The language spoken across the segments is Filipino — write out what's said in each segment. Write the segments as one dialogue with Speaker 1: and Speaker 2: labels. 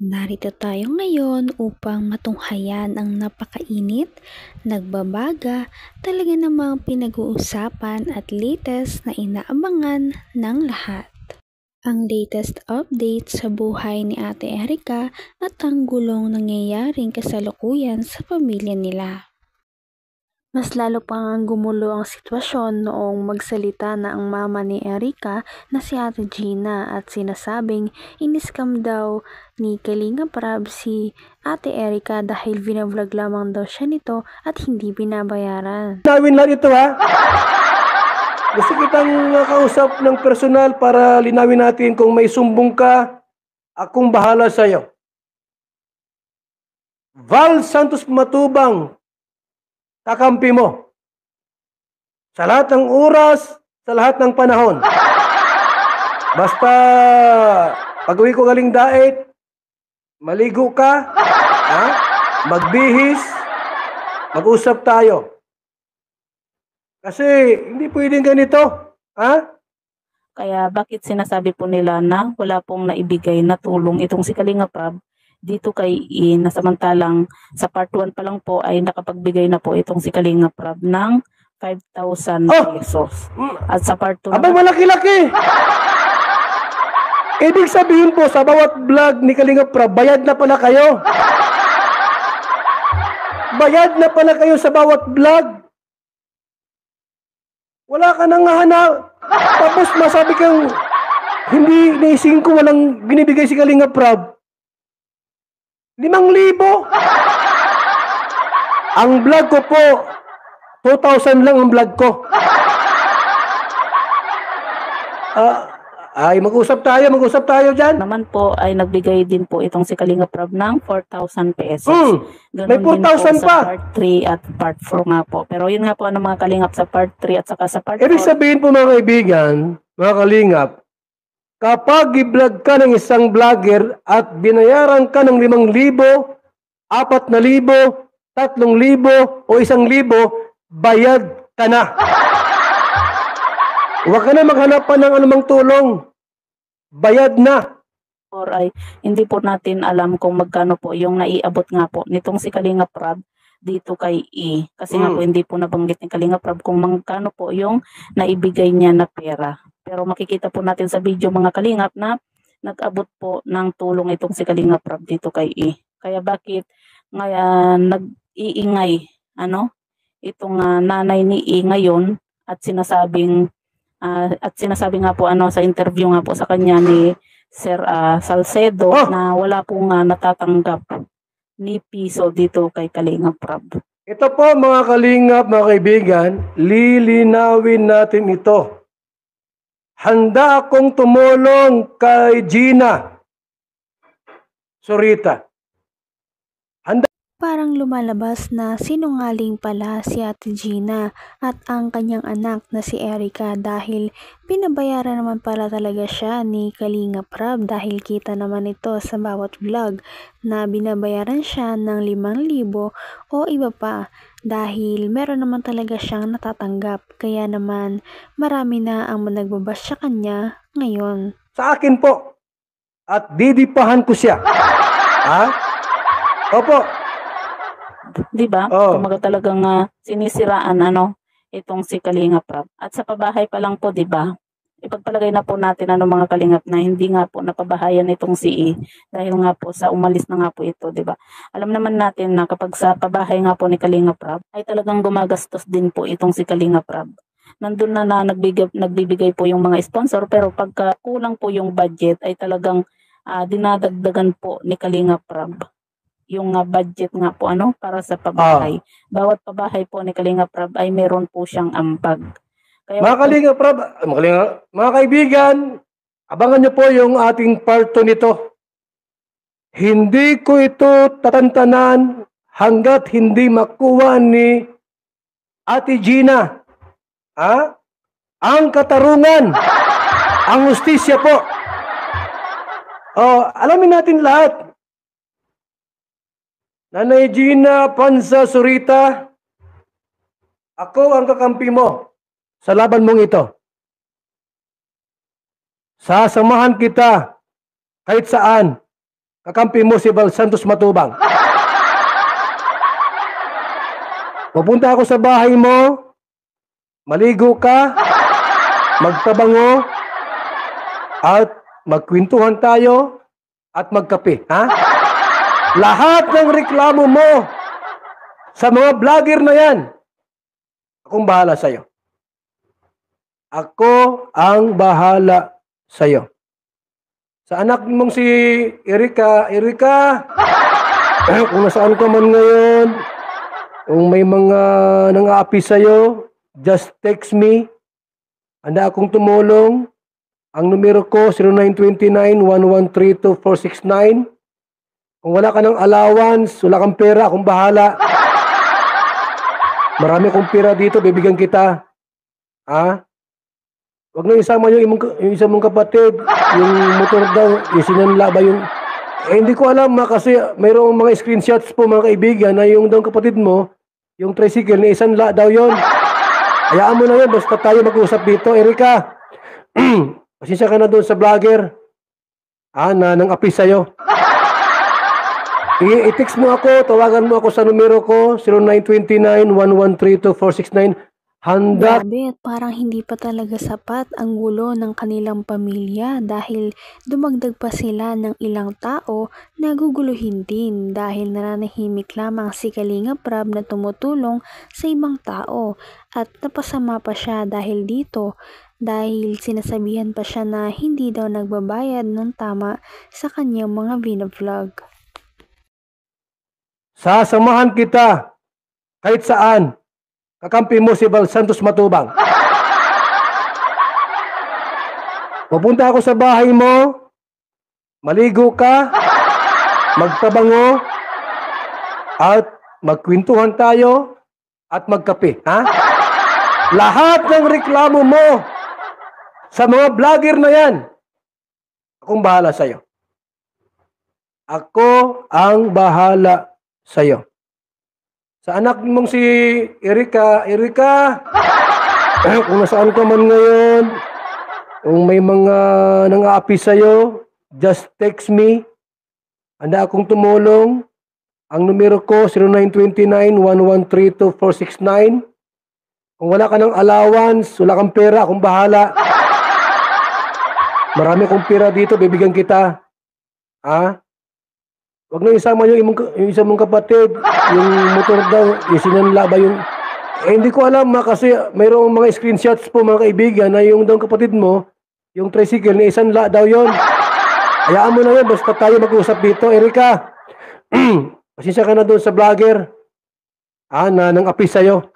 Speaker 1: Narito tayo ngayon upang matunghayan ang napakainit, nagbabaga, talaga namang pinag-uusapan at latest na inaabangan ng lahat. Ang latest update sa buhay ni Ate Erika at ang gulong nangyayaring kasalukuyan sa pamilya nila. Mas lalo pang gumulo ang sitwasyon noong magsalita na ang mama ni Erika na si Ate Gina at sinasabing iniskam daw ni Kalinga Prab si Ate Erika dahil vinavlog lamang daw siya nito at hindi binabayaran.
Speaker 2: Linawin lang ito ha. Gusto kitang kausap ng personal para linawin natin kung may sumbong ka, akong bahala sa'yo. Val Santos Matubang, kakampi mo. Sa lahat ng oras, sa lahat ng panahon. Basta, pag-uwi ko galing daet, maligo ka, ha? Magbihis, mag-usap tayo. Kasi, hindi pwedeng ganito, ha?
Speaker 3: Kaya bakit sinasabi po nila na wala pong naibigay na tulong itong si Kalinga Prab dito kay na samantalang sa part 1 pa lang po ay nakapagbigay na po itong si Kalinga Prab ng 5,000 pesos. At sa part 2
Speaker 2: Abay, malaki-laki! Ibig sabihin po, sa bawat vlog ni Kalinga Prab, bayad na pala kayo. Bayad na pala kayo sa bawat vlog. Wala ka nang hanap. Tapos masabi kang hindi naising ko walang binibigay si Kalinga Prab. 5,000. Ang vlog ko po, 2,000 lang ang vlog ko. Ay, mag-usap tayo dyan.
Speaker 3: naman po ay nagbigay din po itong si Kalinga Prab ng 4,000 pesos. Ganun
Speaker 2: May 4,000
Speaker 3: din po sa
Speaker 2: pa.
Speaker 3: part 3 at part 4 nga po. Pero yun nga po ang mga kalingap sa part 3 at saka sa part 4.
Speaker 2: Ibig sabihin po mga kaibigan, mga kalingap, kapag i-vlog ka ng isang vlogger at binayaran ka ng 5,000, 4,000, 3,000 o 1,000, bayad ka na. Huwag ka na maghanap pa ng anumang tulong. Bayad na.
Speaker 3: Or ay hindi po natin alam kung magkano po yung naiabot nga po nitong si Kalinga Prab dito kay Kasi nga po hindi po nabanggit ni Kalinga Prab kung magkano po yung naibigay niya na pera. Pero makikita po natin sa video mga kalingap na nag-abot po ng tulong itong si Kalinga Prab dito kay Kaya bakit ngayon nag-iingay itong nanay ni ngayon at sinasabi nga po sa interview nga po sa kanya ni Sir Salcedo na wala pong natatanggap ni piso dito kay Kalinga Prab.
Speaker 2: Ito po mga kalingap, mga kaibigan, lilinawin natin ito. Handa akong tumulong kay Gina Zurita.
Speaker 1: Parang lumalabas na sinungaling pala si Ate Gina at ang kanyang anak na si Erika dahil binabayaran naman pala talaga siya ni Kalinga Prab dahil kita naman ito sa bawat vlog na binabayaran siya ng 5,000 o iba pa dahil meron naman talaga siyang natatanggap kaya naman marami na ang nagbabas sa kanya ngayon.
Speaker 2: Sa akin po at didipahan ko siya. Ha? Opo.
Speaker 3: Diba? Kumaga talagang sinisiraan itong si Kalinga Prab. At sa pabahay pa lang po, diba? Ipagpalagay na po natin mga kalingap na hindi nga po napabahayan itong si dahil nga po sa umalis na nga po ito, diba? Alam naman natin na kapag sa pabahay nga po ni Kalinga Prab ay talagang gumagastos din po itong si Kalinga Prab. Nandun na nagbibigay po yung mga sponsor pero pagka kulang po yung budget ay talagang dinadagdagan po ni Kalinga Prab yung budget nga po para sa pabahay. Bawat pabahay po ni Kalinga Prab ay meron po siyang ampag. Kaya
Speaker 2: mga Kalinga Prab, mga kaibigan, abangan niyo po yung ating part 2 nito. Hindi ko ito tatantanan hanggat hindi makuha ni Ate Gina ang katarungan, ang hustisya po. Alamin natin lahat. Nanay Gina Panza Zurita, ako ang kakampi mo sa laban mong ito. Sasamahan kita kahit saan. kakampi mo si Val Santos Matubang. Pupunta ako sa bahay mo, maligo ka, magtabango, at magkwentuhan tayo, at magkape. Ha? Lahat ng reklamo mo sa mga vlogger na yan, akong bahala sa'yo. Ako ang bahala sa'yo. Sa anak mong si Erika, kung nasaan ka man ngayon, kung may mga nang-aapi sa'yo, just text me. Handa akong tumulong. Ang numero ko, 0929-1132-469. Kung wala ka ng allowance, wala kang pera, akong bahala. Marami akong pera dito, bibigyan kita. Ha? Huwag na isama yung isa mong kapatid, yung motor daw, yung sinanla ba yung... hindi ko alam kasi mayroong mga screenshots po mga kaibigan na yung daw kapatid mo, yung tricycle, na isanla daw yon. Hayaan mo na yun, basta tayo mag-usap dito. Erika, pasensya ka na doon sa vlogger. Na nang-api sa'yo. I-text mo ako, tawagan mo ako sa numero ko, 0929-1132-469. Handa.
Speaker 1: Grabe, at parang hindi pa talaga sapat ang gulo ng kanilang pamilya dahil dumagdag pa sila ng ilang tao na guguluhin din dahil nananahimik lamang si Kalinga Prab na tumutulong sa ibang tao at napasama pa siya dahil dito dahil sinasabihan pa siya na hindi daw nagbabayad ng tama sa kanyang mga vlog.
Speaker 2: Sasamahan kita kahit saan. Kakampi mo si Val Santos Matubang. Pupunta ako sa bahay mo, maligo ka, magtabango, at magkwentuhan tayo, at magkape. Ha? Lahat ng reklamo mo sa mga vlogger na yan, akong bahala sa'yo. Ako ang bahala sa'yo. Sa anak mong si Erika, kung nasaan ka man ngayon, kung may mga nang-aapi sa'yo, just text me. Handa akong tumulong. Ang numero ko, 0929-1132-469. Kung wala ka ng allowance, wala kang pera, akong bahala. Marami akong pera dito, bibigyan kita. Ha? Huwag na isama yung isa mong kapatid, yung motor daw, yung sinanla ba yung... hindi ko alam kasi mayroong mga screenshots po mga kaibigan na yung daw kapatid mo, yung tricycle, na isanla daw yon. Hayaan mo na yun, basta tayo mag-usap dito. Erika, pasensya ka na doon sa vlogger. Na nang-api sa'yo.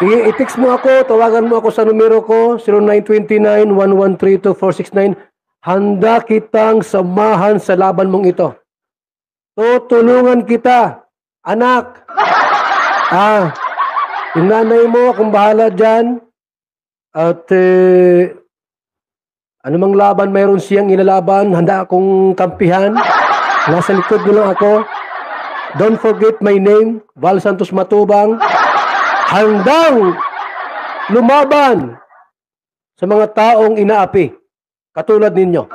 Speaker 2: I-text mo ako, tawagan mo ako sa numero ko, 0929-1132-469. Handa kitang samahan sa laban mong ito. Tutulungan kita, anak. Yung nanay mo, akong bahala dyan. At anumang laban mayroon siyang ilalaban, handa akong kampihan. Nasa likod mo lang ako. Don't forget my name, Val Santos Matubang. Handang lumaban sa mga taong inaapi. Katulad ninyo.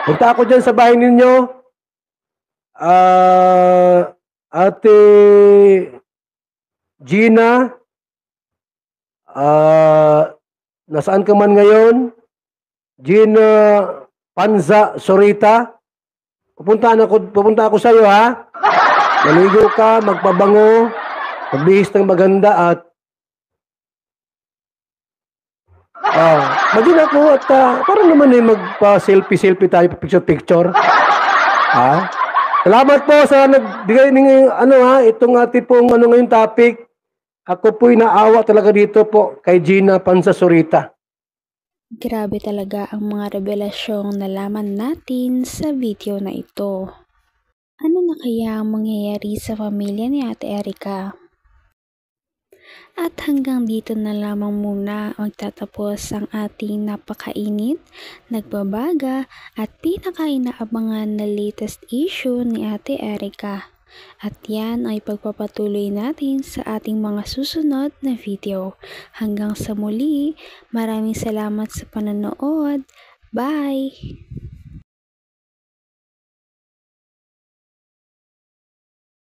Speaker 2: Punta ako dyan sa bahay ninyo. Ate Gina, nasaan ka man ngayon? Gina Panza Sorita. Pupunta ako sa iyo, ha? Maligo ka, magpabango, magbihis ng maganda at maging ako at parang naman magpa-selfie tayo, picture-picture. Salamat po sa nagbigay ng itong ating pong ngayong topic. Ako po'y naawa talaga dito po kay Gina Panza Sorita.
Speaker 1: Grabe talaga ang mga revelasyong nalaman natin sa video na ito. Ano na kaya ang mangyayari sa pamilya ni Ate Erika? At hanggang dito na lamang muna magtatapos ang ating napakainit, nagbabaga at pinakainaabangan na latest issue ni Ate Erika. At yan ay pagpapatuloy natin sa ating mga susunod na video. Hanggang sa muli, maraming salamat sa panonood. Bye!